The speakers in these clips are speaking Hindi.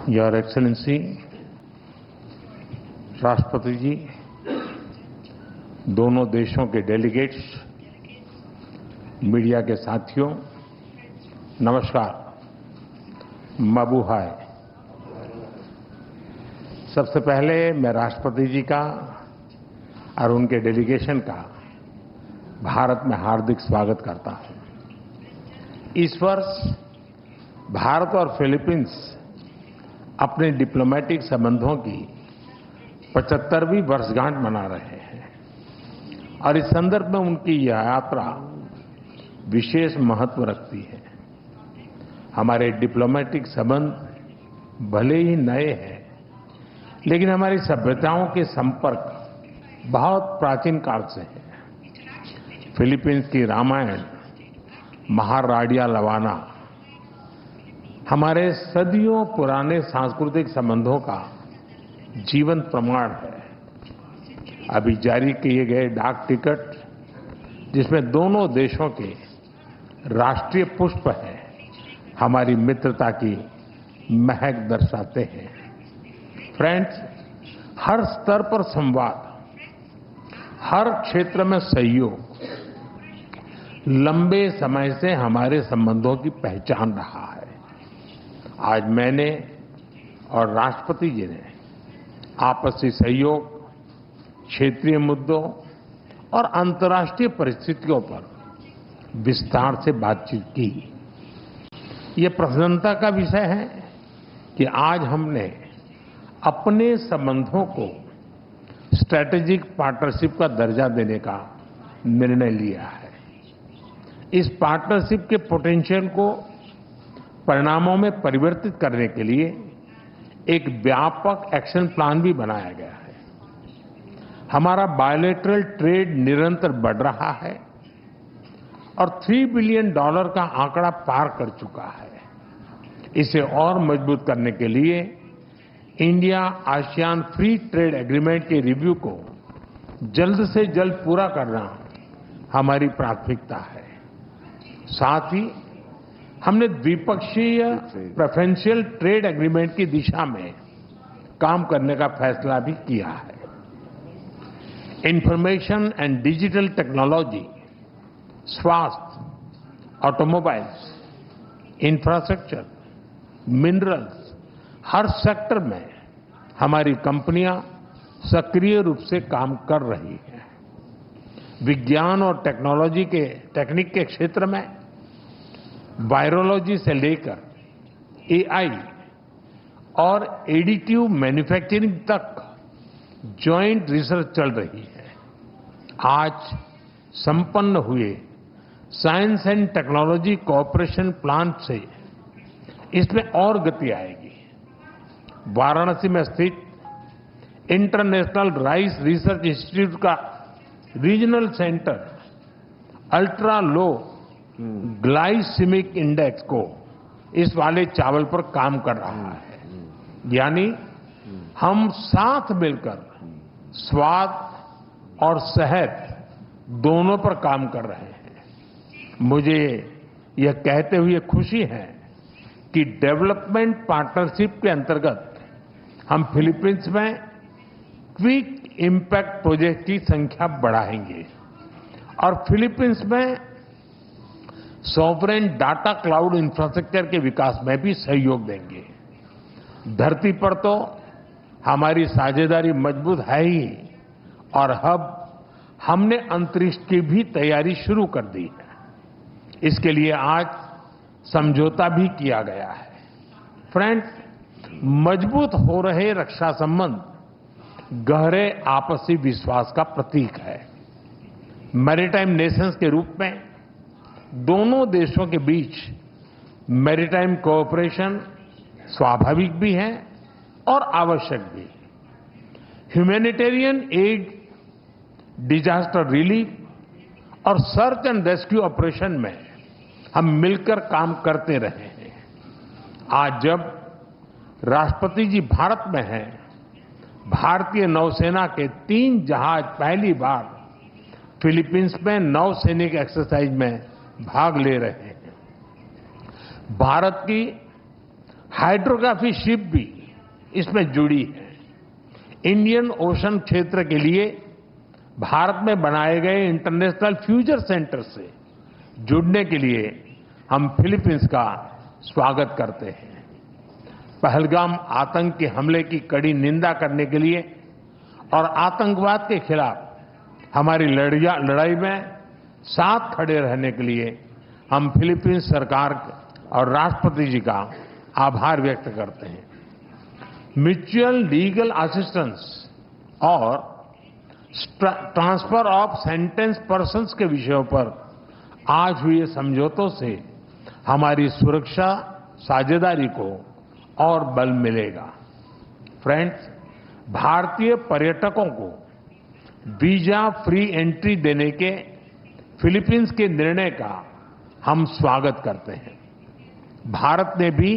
योर एक्सेलेंसी, राष्ट्रपति जी, दोनों देशों के डेलीगेट्स, मीडिया के साथियों, नमस्कार, माबूहाय। सबसे पहले मैं राष्ट्रपति जी का और उनके डेलीगेशन का भारत में हार्दिक स्वागत करता हूं। इस वर्ष भारत और फिलीपींस अपने डिप्लोमेटिक संबंधों की 75वीं वर्षगांठ मना रहे हैं और इस संदर्भ में उनकी यह यात्रा विशेष महत्व रखती है। हमारे डिप्लोमेटिक संबंध भले ही नए हैं, लेकिन हमारी सभ्यताओं के संपर्क बहुत प्राचीन काल से हैं। फिलीपींस की रामायण, महाराडिया लवाना हमारे सदियों पुराने सांस्कृतिक संबंधों का जीवंत प्रमाण है। अभी जारी किए गए डाक टिकट, जिसमें दोनों देशों के राष्ट्रीय पुष्प हैं, हमारी मित्रता की महक दर्शाते हैं। फ्रेंड्स, हर स्तर पर संवाद, हर क्षेत्र में सहयोग लंबे समय से हमारे संबंधों की पहचान रहा है। आज मैंने और राष्ट्रपति जी ने आपसी सहयोग, क्षेत्रीय मुद्दों और अंतर्राष्ट्रीय परिस्थितियों पर विस्तार से बातचीत की। ये प्रसन्नता का विषय है कि आज हमने अपने संबंधों को स्ट्रैटेजिक पार्टनरशिप का दर्जा देने का निर्णय लिया है। इस पार्टनरशिप के पोटेंशियल को परिणामों में परिवर्तित करने के लिए एक व्यापक एक्शन प्लान भी बनाया गया है। हमारा बायलैटरल ट्रेड निरंतर बढ़ रहा है और $3 बिलियन का आंकड़ा पार कर चुका है। इसे और मजबूत करने के लिए India ASEAN free trade agreement के रिव्यू को जल्द से जल्द पूरा करना हमारी प्राथमिकता है। साथ ही हमने द्विपक्षीय प्रेफरेंशियल ट्रेड एग्रीमेंट की दिशा में काम करने का फैसला भी किया है। इंफॉर्मेशन एंड डिजिटल टेक्नोलॉजी, स्वास्थ्य, ऑटोमोबाइल्स, इंफ्रास्ट्रक्चर, मिनरल्स, हर सेक्टर में हमारी कंपनियां सक्रिय रूप से काम कर रही हैं। विज्ञान और टेक्निक के क्षेत्र में वायरोलॉजी से लेकर एआई और एडिटिव मैन्युफैक्चरिंग तक जॉइंट रिसर्च चल रही है। आज संपन्न हुए science and technology cooperation plan से इसमें और गति आएगी। वाराणसी में स्थित इंटरनेशनल राइस रिसर्च इंस्टीट्यूट का regional centre ultra low glycemic index को इस वाले चावल पर काम कर रहा है। यानी हम साथ मिलकर स्वाद और सेहत दोनों पर काम कर रहे हैं। मुझे यह कहते हुए खुशी है कि डेवलपमेंट पार्टनरशिप के अंतर्गत हम फिलीपींस में क्विक इम्पैक्ट प्रोजेक्ट की संख्या बढ़ाएंगे और फिलीपींस में सॉवरेन डाटा क्लाउड इंफ्रास्ट्रक्चर के विकास में भी सहयोग देंगे। धरती पर तो हमारी साझेदारी मजबूत है ही, और अब हमने अंतरिक्ष की भी तैयारी शुरू कर दी है। इसके लिए आज समझौता भी किया गया है। फ्रेंड्स, मजबूत हो रहे रक्षा संबंध गहरे आपसी विश्वास का प्रतीक है। मैरीटाइम नेशंस के रूप में दोनों देशों के बीच मैरीटाइम कोऑपरेशन स्वाभाविक भी है और आवश्यक भी। ह्यूमैनिटेरियन एड, डिजास्टर रिलीफ और सर्च एंड रेस्क्यू ऑपरेशन में हम मिलकर काम करते रहे हैं। आज जब राष्ट्रपति जी भारत में हैं, भारतीय नौसेना के 3 जहाज पहली बार फिलीपींस में नौसैनिक एक्सरसाइज में भाग ले रहे हैं। भारत की हाइड्रोग्राफी शिप भी इसमें जुड़ी है। इंडियन ओशन क्षेत्र के लिए भारत में बनाए गए इंटरनेशनल फ्यूचर सेंटर से जुड़ने के लिए हम फिलीपींस का स्वागत करते हैं। पहलगाम आतंकी हमले की कड़ी निंदा करने के लिए और आतंकवाद के खिलाफ हमारी लड़ाई में साथ खड़े रहने के लिए हम फिलीपींस सरकार और राष्ट्रपति जी का आभार व्यक्त करते हैं। म्यूचुअल लीगल असिस्टेंस और ट्रांसफर ऑफ सेंटेंस पर्सन्स के विषयों पर आज हुए समझौतों से हमारी सुरक्षा साझेदारी को और बल मिलेगा। फ्रेंड्स, भारतीय पर्यटकों को वीजा फ्री एंट्री देने के फिलीपींस के निर्णय का हम स्वागत करते हैं। भारत ने भी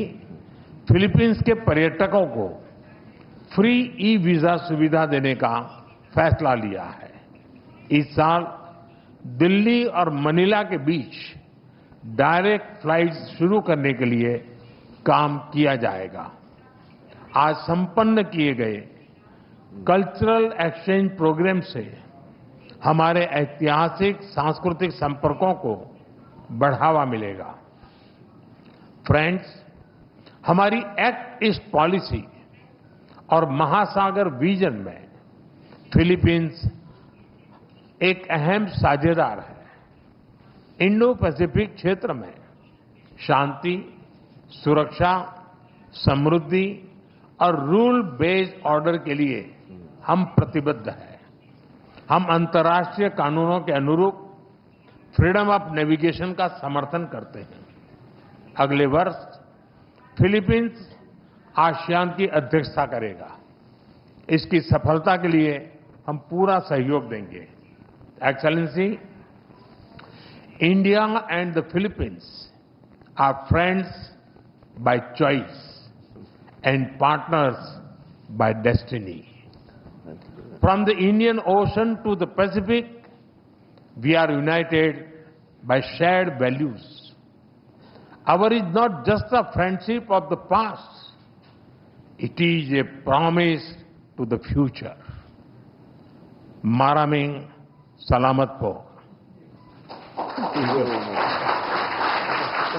फिलीपींस के पर्यटकों को फ्री ई वीजा सुविधा देने का फैसला लिया है। इस साल दिल्ली और मनीला के बीच डायरेक्ट फ्लाइट्स शुरू करने के लिए काम किया जाएगा। आज संपन्न किए गए कल्चरल एक्सचेंज प्रोग्राम से हमारे ऐतिहासिक सांस्कृतिक संपर्कों को बढ़ावा मिलेगा। फ्रेंड्स, हमारी एक्ट ईस्ट पॉलिसी और महासागर विजन में फिलीपींस एक अहम साझेदार है। इंडो पैसिफिक क्षेत्र में शांति, सुरक्षा, समृद्धि और रूल बेस्ड ऑर्डर के लिए हम प्रतिबद्ध हैं। हम अंतर्राष्ट्रीय कानूनों के अनुरूप फ्रीडम ऑफ नेविगेशन का समर्थन करते हैं। अगले वर्ष फिलीपींस आसियान की अध्यक्षता करेगा। इसकी सफलता के लिए हम पूरा सहयोग देंगे। Excellency, India and the Philippines are friends by choice and partners by destiny. From the Indian Ocean to the Pacific, we are united by shared values. Our is not just a friendship of the past, it is a promise to the future. Maraming Salamat po.